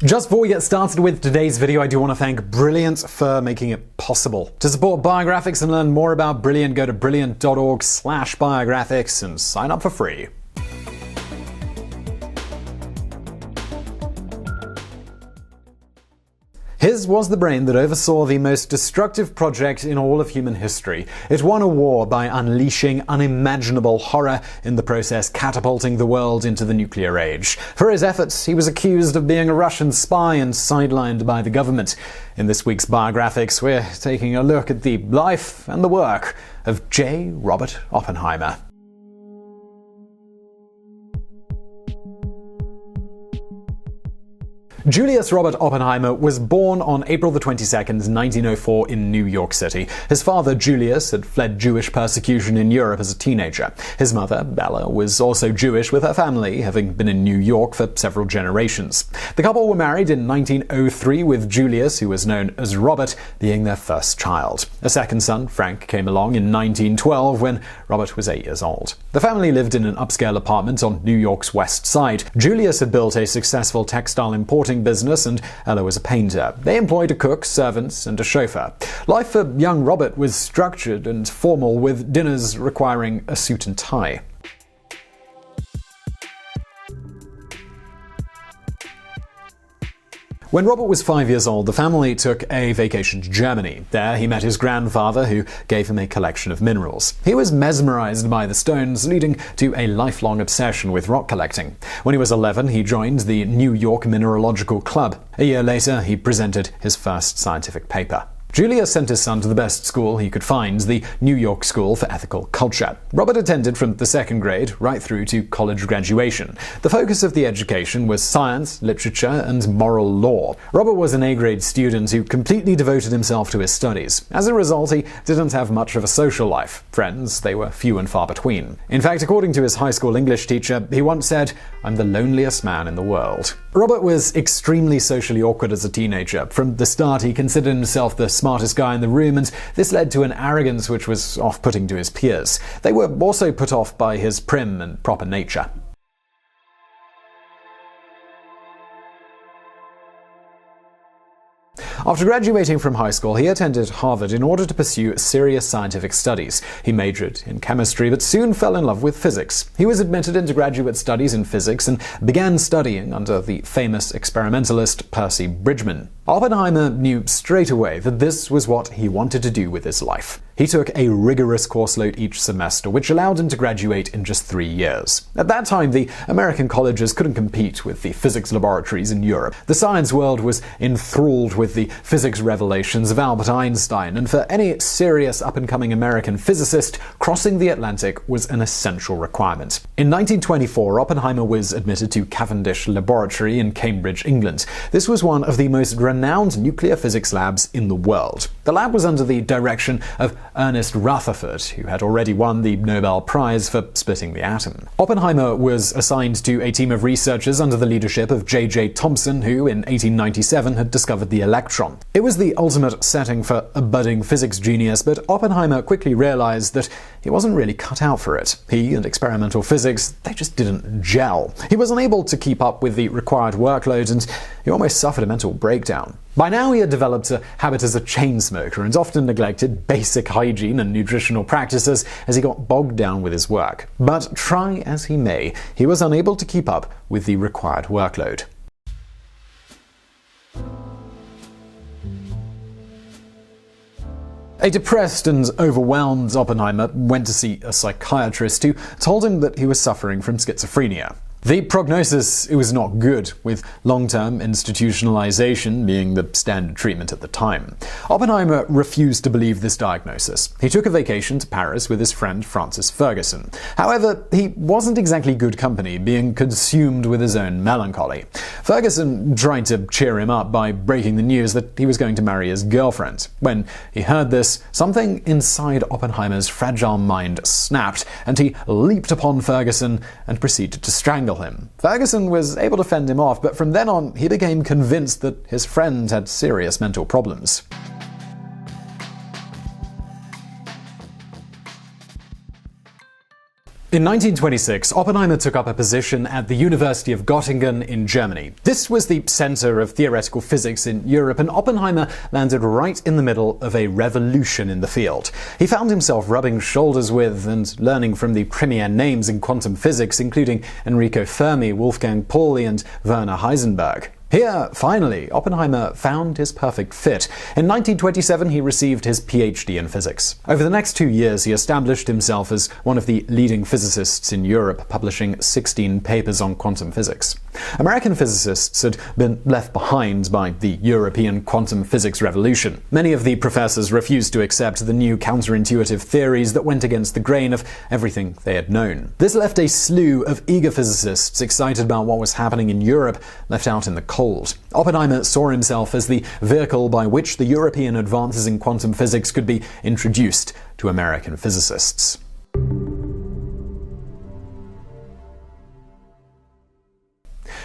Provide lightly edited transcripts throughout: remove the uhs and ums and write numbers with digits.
Just before we get started with today's video, I do want to thank Brilliant for making it possible. To support Biographics and learn more about Brilliant, go to brilliant.org/biographics and sign up for free. His was the brain that oversaw the most destructive project in all of human history. It won a war by unleashing unimaginable horror, in the process catapulting the world into the nuclear age. For his efforts, he was accused of being a Russian spy and sidelined by the government. In this week's Biographics, we're taking a look at the life and the work of J. Robert Oppenheimer. Julius Robert Oppenheimer was born on April 22, 1904 in New York City. His father, Julius, had fled Jewish persecution in Europe as a teenager. His mother, Bella, was also Jewish, with her family having been in New York for several generations. The couple were married in 1903, with Julius, who was known as Robert, being their first child. A second son, Frank, came along in 1912 when Robert was 8 years old. The family lived in an upscale apartment on New York's West Side. Julius had built a successful textile importing business, and Ella was a painter. They employed a cook, servants, and a chauffeur. Life for young Robert was structured and formal, with dinners requiring a suit and tie. When Robert was 5 years old, the family took a vacation to Germany. There, he met his grandfather, who gave him a collection of minerals. He was mesmerized by the stones, leading to a lifelong obsession with rock collecting. When he was 11, he joined the New York Mineralogical Club. A year later, he presented his first scientific paper. Julius sent his son to the best school he could find, the New York School for Ethical Culture. Robert attended from the second grade right through to college graduation. The focus of the education was science, literature, and moral law. Robert was an A-grade student who completely devoted himself to his studies. As a result, he didn't have much of a social life. Friends, they were few and far between. In fact, according to his high school English teacher, he once said, "I'm the loneliest man in the world." Robert was extremely socially awkward as a teenager. From the start, he considered himself the smartest guy in the room, and this led to an arrogance which was off-putting to his peers. They were also put off by his prim and proper nature. After graduating from high school, he attended Harvard in order to pursue serious scientific studies. He majored in chemistry, but soon fell in love with physics. He was admitted into graduate studies in physics and began studying under the famous experimentalist Percy Bridgman. Oppenheimer knew straight away that this was what he wanted to do with his life. He took a rigorous course load each semester, which allowed him to graduate in just 3 years. At that time, the American colleges couldn't compete with the physics laboratories in Europe. The science world was enthralled with the physics revelations of Albert Einstein, and for any serious up-and-coming American physicist, crossing the Atlantic was an essential requirement. In 1924, Oppenheimer was admitted to Cavendish Laboratory in Cambridge, England. This was one of the most renowned nuclear physics labs in the world. The lab was under the direction of Ernest Rutherford, who had already won the Nobel Prize for splitting the atom. Oppenheimer was assigned to a team of researchers under the leadership of J.J. Thomson, who in 1897 had discovered the electron. It was the ultimate setting for a budding physics genius, but Oppenheimer quickly realized that he wasn't really cut out for it. He and experimental physics, they just didn't gel. He was unable to keep up with the required workload, and he almost suffered a mental breakdown. By now, he had developed a habit as a chain smoker and often neglected basic hygiene and nutritional practices as he got bogged down with his work. But try as he may, he was unable to keep up with the required workload. A depressed and overwhelmed Oppenheimer went to see a psychiatrist who told him that he was suffering from schizophrenia. The prognosis was not good, with long-term institutionalization being the standard treatment at the time. Oppenheimer refused to believe this diagnosis. He took a vacation to Paris with his friend Francis Ferguson. However, he wasn't exactly good company, being consumed with his own melancholy. Ferguson tried to cheer him up by breaking the news that he was going to marry his girlfriend. When he heard this, something inside Oppenheimer's fragile mind snapped, and he leaped upon Ferguson and proceeded to strangle him. Ferguson was able to fend him off, but from then on, he became convinced that his friend had serious mental problems. In 1926, Oppenheimer took up a position at the University of Göttingen in Germany. This was the center of theoretical physics in Europe, and Oppenheimer landed right in the middle of a revolution in the field. He found himself rubbing shoulders with and learning from the premier names in quantum physics, including Enrico Fermi, Wolfgang Pauli, and Werner Heisenberg. Here, finally, Oppenheimer found his perfect fit. In 1927, he received his PhD in physics. Over the next 2 years, he established himself as one of the leading physicists in Europe, publishing 16 papers on quantum physics. American physicists had been left behind by the European quantum physics revolution. Many of the professors refused to accept the new counterintuitive theories that went against the grain of everything they had known. This left a slew of eager physicists excited about what was happening in Europe left out in the cold. Oppenheimer saw himself as the vehicle by which the European advances in quantum physics could be introduced to American physicists.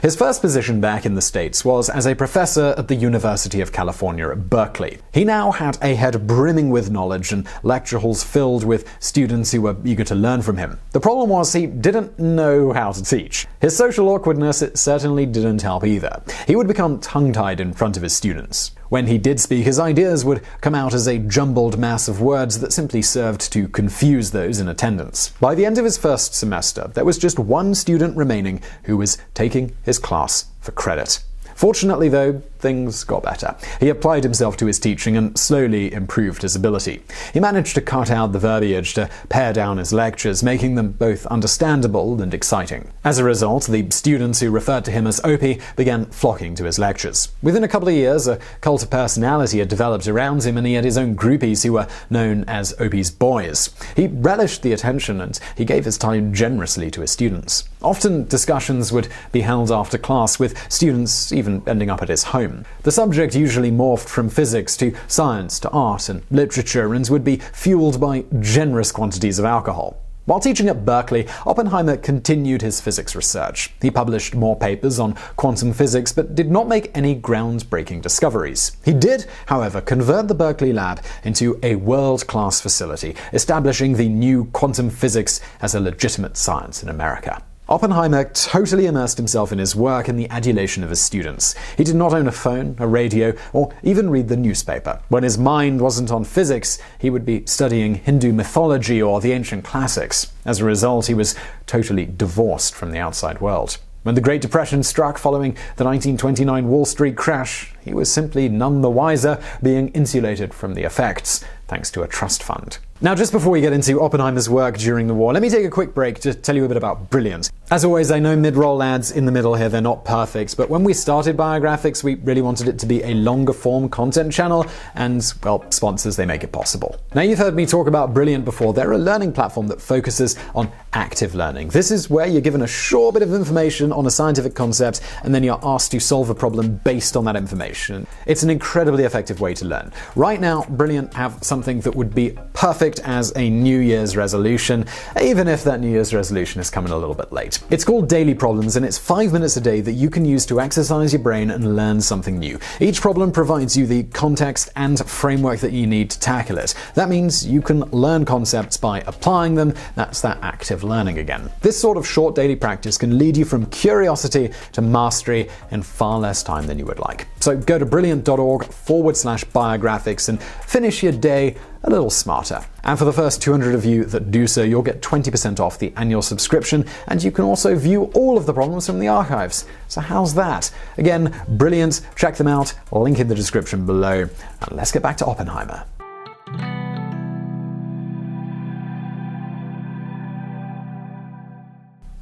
His first position back in the States was as a professor at the University of California at Berkeley. He now had a head brimming with knowledge and lecture halls filled with students who were eager to learn from him. The problem was he didn't know how to teach. His social awkwardness, it certainly didn't help either. He would become tongue-tied in front of his students. When he did speak, his ideas would come out as a jumbled mass of words that simply served to confuse those in attendance. By the end of his first semester, there was just one student remaining who was taking his class for credit. Fortunately, though, things got better. He applied himself to his teaching and slowly improved his ability. He managed to cut out the verbiage to pare down his lectures, making them both understandable and exciting. As a result, the students who referred to him as Opie began flocking to his lectures. Within a couple of years, a cult of personality had developed around him, and he had his own groupies who were known as Opie's boys. He relished the attention, and he gave his time generously to his students. Often, discussions would be held after class, with students even ending up at his home. The subject usually morphed from physics to science to art and literature, and would be fueled by generous quantities of alcohol. While teaching at Berkeley, Oppenheimer continued his physics research. He published more papers on quantum physics, but did not make any groundbreaking discoveries. He did, however, convert the Berkeley lab into a world-class facility, establishing the new quantum physics as a legitimate science in America. Oppenheimer totally immersed himself in his work and the adulation of his students. He did not own a phone, a radio, or even read the newspaper. When his mind wasn't on physics, he would be studying Hindu mythology or the ancient classics. As a result, he was totally divorced from the outside world. When the Great Depression struck following the 1929 Wall Street crash, he was simply none the wiser, being insulated from the effects, thanks to a trust fund. Now, just before we get into Oppenheimer's work during the war, let me take a quick break to tell you a bit about Brilliant. As always, I know mid-roll ads in the middle here, they're not perfect, but when we started Biographics, we really wanted it to be a longer-form content channel, and, well, sponsors, they make it possible. Now, you've heard me talk about Brilliant before. They're a learning platform that focuses on active learning. This is where you're given a short bit of information on a scientific concept, and then you're asked to solve a problem based on that information. It's an incredibly effective way to learn. Right now, Brilliant have something that would be perfect as a New Year's resolution, even if that New Year's resolution is coming a little bit late. It's called Daily Problems, and it's 5 minutes a day that you can use to exercise your brain and learn something new. Each problem provides you the context and framework that you need to tackle it. That means you can learn concepts by applying them. That's that active learning again. This sort of short daily practice can lead you from curiosity to mastery in far less time than you would like. So go to brilliant.org/biographics and finish your day a little smarter. And for the first 200 of you that do so, you'll get 20% off the annual subscription, and you can also view all of the problems from the archives. So how's that? Again, Brilliant. Check them out. Link in the description below. And let's get back to Oppenheimer.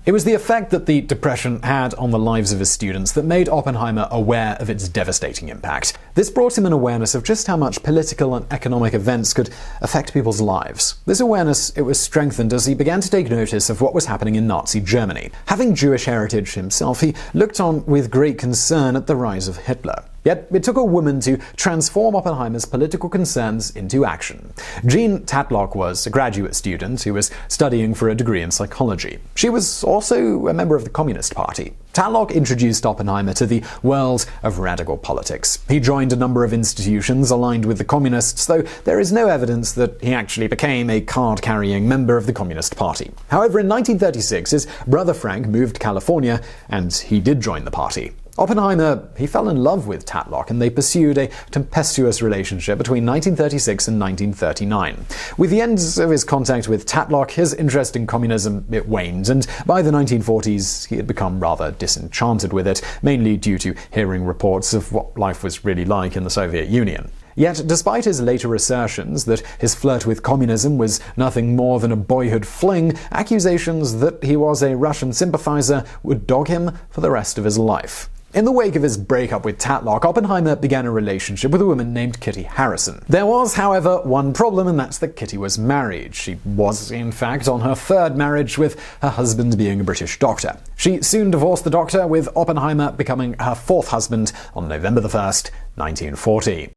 It was the effect that the Depression had on the lives of his students that made Oppenheimer aware of its devastating impact. This brought him an awareness of just how much political and economic events could affect people's lives. This awareness, it was strengthened as he began to take notice of what was happening in Nazi Germany. Having Jewish heritage himself, he looked on with great concern at the rise of Hitler. Yet it took a woman to transform Oppenheimer's political concerns into action. Jean Tatlock was a graduate student who was studying for a degree in psychology. She was also a member of the Communist Party. Tatlock introduced Oppenheimer to the world of radical politics. He joined a number of institutions aligned with the Communists, though there is no evidence that he actually became a card-carrying member of the Communist Party. However, in 1936, his brother Frank moved to California, and he did join the party. Oppenheimer, he fell in love with Tatlock, and they pursued a tempestuous relationship between 1936 and 1939. With the end of his contact with Tatlock, his interest in communism waned, and by the 1940s he had become rather disenchanted with it, mainly due to hearing reports of what life was really like in the Soviet Union. Yet, despite his later assertions that his flirt with communism was nothing more than a boyhood fling, accusations that he was a Russian sympathizer would dog him for the rest of his life. In the wake of his breakup with Tatlock, Oppenheimer began a relationship with a woman named Kitty Harrison. There was, however, one problem, and that's that Kitty was married. She was, in fact, on her third marriage, with her husband being a British doctor. She soon divorced the doctor, with Oppenheimer becoming her fourth husband on November 1st, 1940.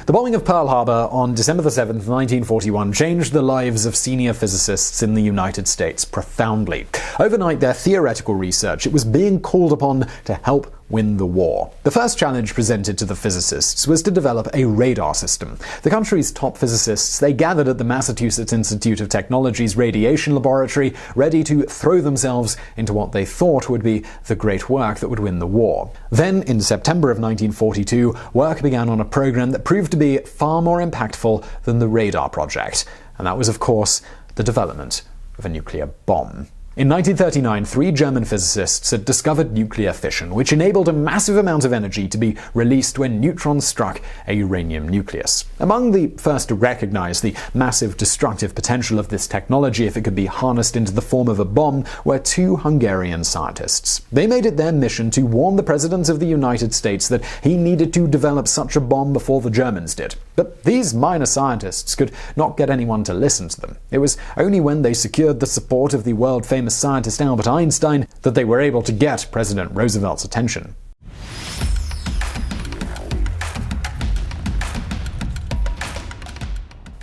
The bombing of Pearl Harbor on December 7, 1941 changed the lives of senior physicists in the United States profoundly. Overnight, their theoretical research was being called upon to help win the war. The first challenge presented to the physicists was to develop a radar system. The country's top physicists, they gathered at the Massachusetts Institute of Technology's radiation laboratory, ready to throw themselves into what they thought would be the great work that would win the war. Then, in September of 1942, work began on a program that proved to be far more impactful than the radar project. And that was, of course, the development of a nuclear bomb. In 1939, 3 German physicists had discovered nuclear fission, which enabled a massive amount of energy to be released when neutrons struck a uranium nucleus. Among the first to recognize the massive destructive potential of this technology if it could be harnessed into the form of a bomb were 2 Hungarian scientists. They made it their mission to warn the President of the United States that he needed to develop such a bomb before the Germans did. But these minor scientists could not get anyone to listen to them. It was only when they secured the support of the world-famous scientist Albert Einstein that they were able to get President Roosevelt's attention.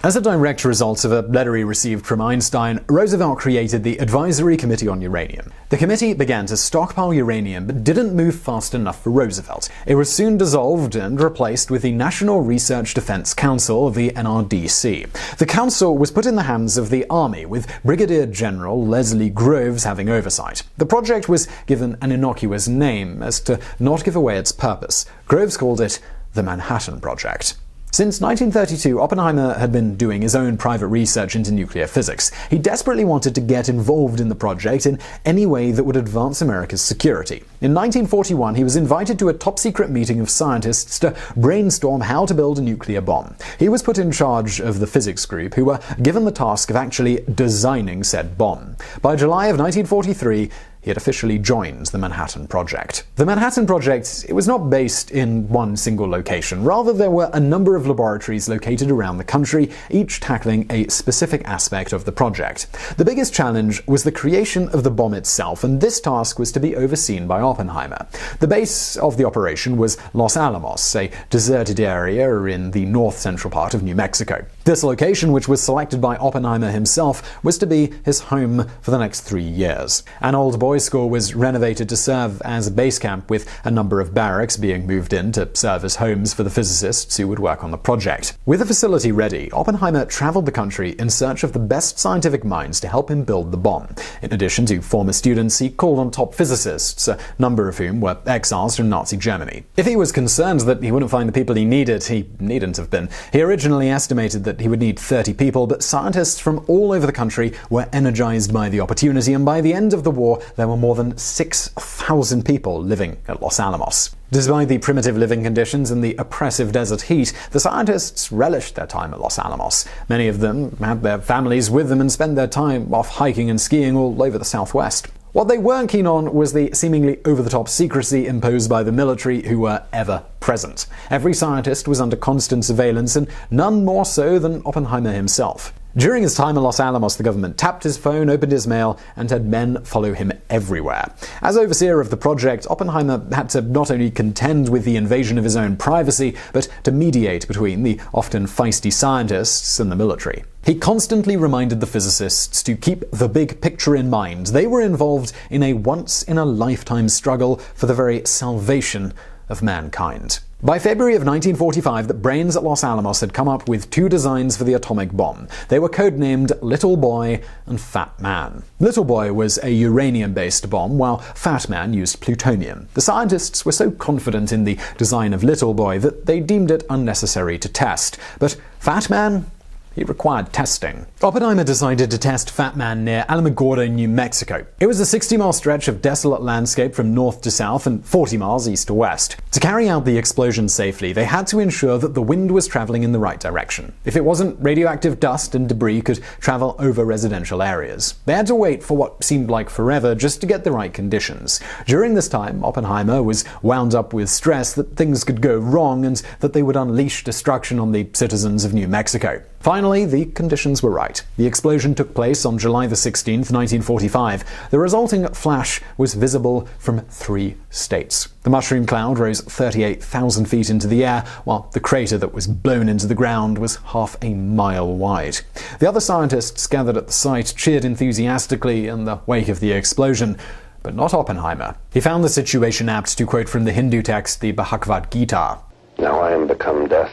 As a direct result of a letter he received from Einstein, Roosevelt created the Advisory Committee on Uranium. The committee began to stockpile uranium but didn't move fast enough for Roosevelt. It was soon dissolved and replaced with the National Research Defense Council, the NRDC. The council was put in the hands of the Army, with Brigadier General Leslie Groves having oversight. The project was given an innocuous name as to not give away its purpose. Groves called it the Manhattan Project. Since 1932, Oppenheimer had been doing his own private research into nuclear physics. He desperately wanted to get involved in the project in any way that would advance America's security. In 1941, he was invited to a top-secret meeting of scientists to brainstorm how to build a nuclear bomb. He was put in charge of the physics group, who were given the task of actually designing said bomb. By July of 1943, he had officially joined the Manhattan Project. The Manhattan Project, it was not based in one single location. Rather, there were a number of laboratories located around the country, each tackling a specific aspect of the project. The biggest challenge was the creation of the bomb itself, and this task was to be overseen by Oppenheimer. The base of the operation was Los Alamos, a deserted area in the north-central part of New Mexico. This location, which was selected by Oppenheimer himself, was to be his home for the next 3 years. An old boys' school was renovated to serve as a base camp, with a number of barracks being moved in to serve as homes for the physicists who would work on the project. With the facility ready, Oppenheimer traveled the country in search of the best scientific minds to help him build the bomb. In addition to former students, he called on top physicists, a number of whom were exiles from Nazi Germany. If he was concerned that he wouldn't find the people he needn't have been. He originally estimated that he would need 30 people, but scientists from all over the country were energized by the opportunity, and by the end of the war, there were more than 6,000 people living at Los Alamos. Despite the primitive living conditions and the oppressive desert heat, the scientists relished their time at Los Alamos. Many of them had their families with them and spent their time off hiking and skiing all over the Southwest. What they weren't keen on was the seemingly over-the-top secrecy imposed by the military, who were ever present. Every scientist was under constant surveillance, and none more so than Oppenheimer himself. During his time in Los Alamos, the government tapped his phone, opened his mail, and had men follow him everywhere. As overseer of the project, Oppenheimer had to not only contend with the invasion of his own privacy, but to mediate between the often feisty scientists and the military. He constantly reminded the physicists to keep the big picture in mind. They were involved in a once-in-a-lifetime struggle for the very salvation of mankind. By February of 1945, the brains at Los Alamos had come up with two designs for the atomic bomb. They were codenamed Little Boy and Fat Man. Little Boy was a uranium-based bomb, while Fat Man used plutonium. The scientists were so confident in the design of Little Boy that they deemed it unnecessary to test. But Fat Man? He required testing. Oppenheimer decided to test Fat Man near Alamogordo, New Mexico. It was a 60-mile stretch of desolate landscape from north to south and 40 miles east to west. To carry out the explosion safely, they had to ensure that the wind was traveling in the right direction. If it wasn't, radioactive dust and debris could travel over residential areas. They had to wait for what seemed like forever just to get the right conditions. During this time, Oppenheimer was wound up with stress that things could go wrong and that they would unleash destruction on the citizens of New Mexico. Finally, the conditions were right. The explosion took place on July 16, 1945. The resulting flash was visible from 3 states. The mushroom cloud rose 38,000 feet into the air, while the crater that was blown into the ground was half a mile wide. The other scientists gathered at the site cheered enthusiastically in the wake of the explosion, but not Oppenheimer. He found the situation apt to quote from the Hindu text, the Bhagavad Gita. "Now I am become death,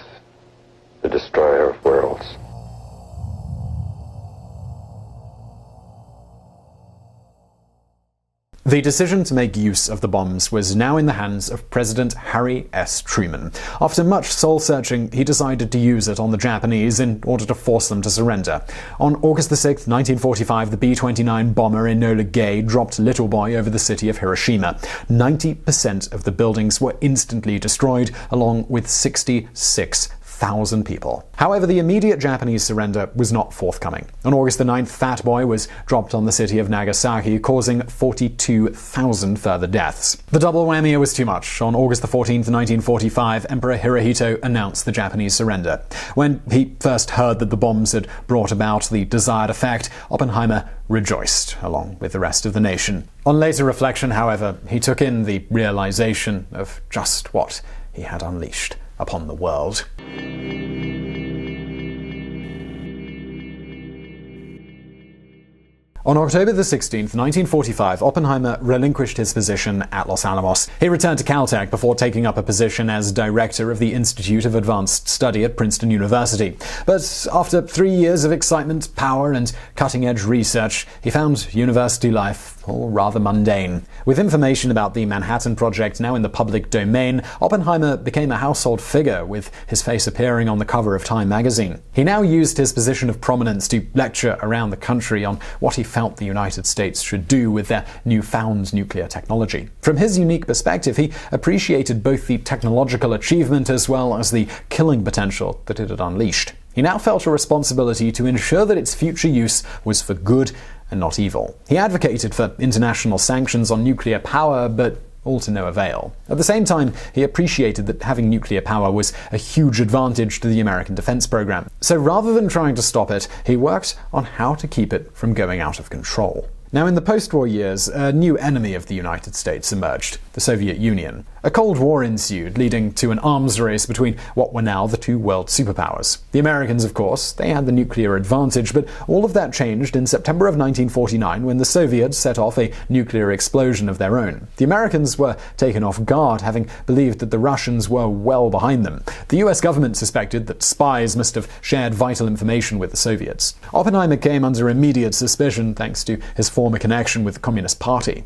the destroyer of worlds." The decision to make use of the bombs was now in the hands of President Harry S. Truman. After much soul-searching, he decided to use it on the Japanese in order to force them to surrender. On August 6, 1945, the B-29 bomber Enola Gay dropped Little Boy over the city of Hiroshima. 90% of the buildings were instantly destroyed, along with 66,000 people. However, the immediate Japanese surrender was not forthcoming. On August 9th, Fat Boy was dropped on the city of Nagasaki, causing 42,000 further deaths. The double whammy was too much. On August 14th, 1945, Emperor Hirohito announced the Japanese surrender. When he first heard that the bombs had brought about the desired effect, Oppenheimer rejoiced, along with the rest of the nation. On later reflection, however, he took in the realization of just what he had unleashed upon the world. On October 16, 1945, Oppenheimer relinquished his position at Los Alamos. He returned to Caltech before taking up a position as director of the Institute of Advanced Study at Princeton University. But after 3 years of excitement, power, and cutting-edge research, he found university life all rather mundane. With information about the Manhattan Project now in the public domain, Oppenheimer became a household figure, with his face appearing on the cover of Time magazine. He now used his position of prominence to lecture around the country on what he felt the United States should do with their newfound nuclear technology. From his unique perspective, he appreciated both the technological achievement as well as the killing potential that it had unleashed. He now felt a responsibility to ensure that its future use was for good and not evil. He advocated for international sanctions on nuclear power, but all to no avail. At the same time, he appreciated that having nuclear power was a huge advantage to the American defense program. So rather than trying to stop it, he worked on how to keep it from going out of control. Now, in the post-war years, a new enemy of the United States emerged, the Soviet Union. A Cold War ensued, leading to an arms race between what were now the two world superpowers. The Americans, of course, they had the nuclear advantage, but all of that changed in September of 1949 when the Soviets set off a nuclear explosion of their own. The Americans were taken off guard, having believed that the Russians were well behind them. The US government suspected that spies must have shared vital information with the Soviets. Oppenheimer came under immediate suspicion thanks to his former connection with the Communist Party.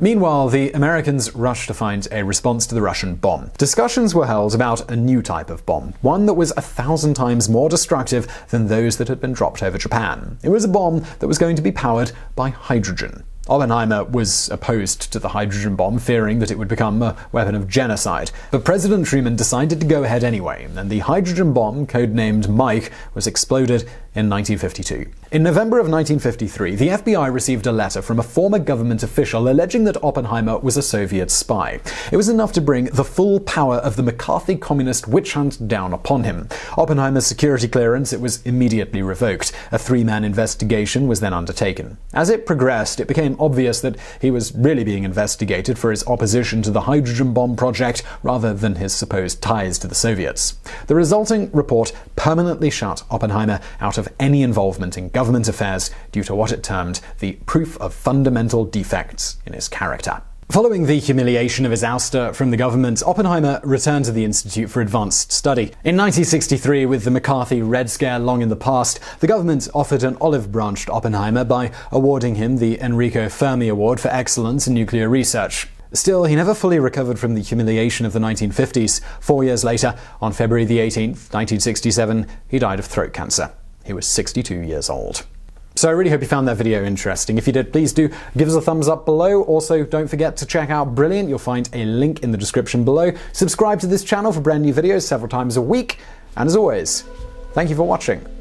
Meanwhile, the Americans rushed to find a response to the Russian bomb. Discussions were held about a new type of bomb, one that was 1,000 times more destructive than those that had been dropped over Japan. It was a bomb that was going to be powered by hydrogen. Oppenheimer was opposed to the hydrogen bomb, fearing that it would become a weapon of genocide. But President Truman decided to go ahead anyway, and the hydrogen bomb, codenamed Mike, was exploded in 1952. In November of 1953, the FBI received a letter from a former government official alleging that Oppenheimer was a Soviet spy. It was enough to bring the full power of the McCarthy communist witch hunt down upon him. Oppenheimer's security clearance was immediately revoked. A 3-man investigation was then undertaken. As it progressed, it became obvious that he was really being investigated for his opposition to the hydrogen bomb project rather than his supposed ties to the Soviets. The resulting report permanently shut Oppenheimer out of any involvement in government affairs due to what it termed the proof of fundamental defects in his character. Following the humiliation of his ouster from the government, Oppenheimer returned to the Institute for Advanced Study. In 1963, with the McCarthy Red Scare long in the past, the government offered an olive-branched Oppenheimer by awarding him the Enrico Fermi Award for Excellence in Nuclear Research. Still, he never fully recovered from the humiliation of the 1950s. 4 years later, on February 18th, 1967, he died of throat cancer. He was 62 years old. So I really hope you found that video interesting. If you did, please do give us a thumbs up below. Also, don't forget to check out Brilliant. You'll find a link in the description below. Subscribe to this channel for brand new videos several times a week. And as always, thank you for watching.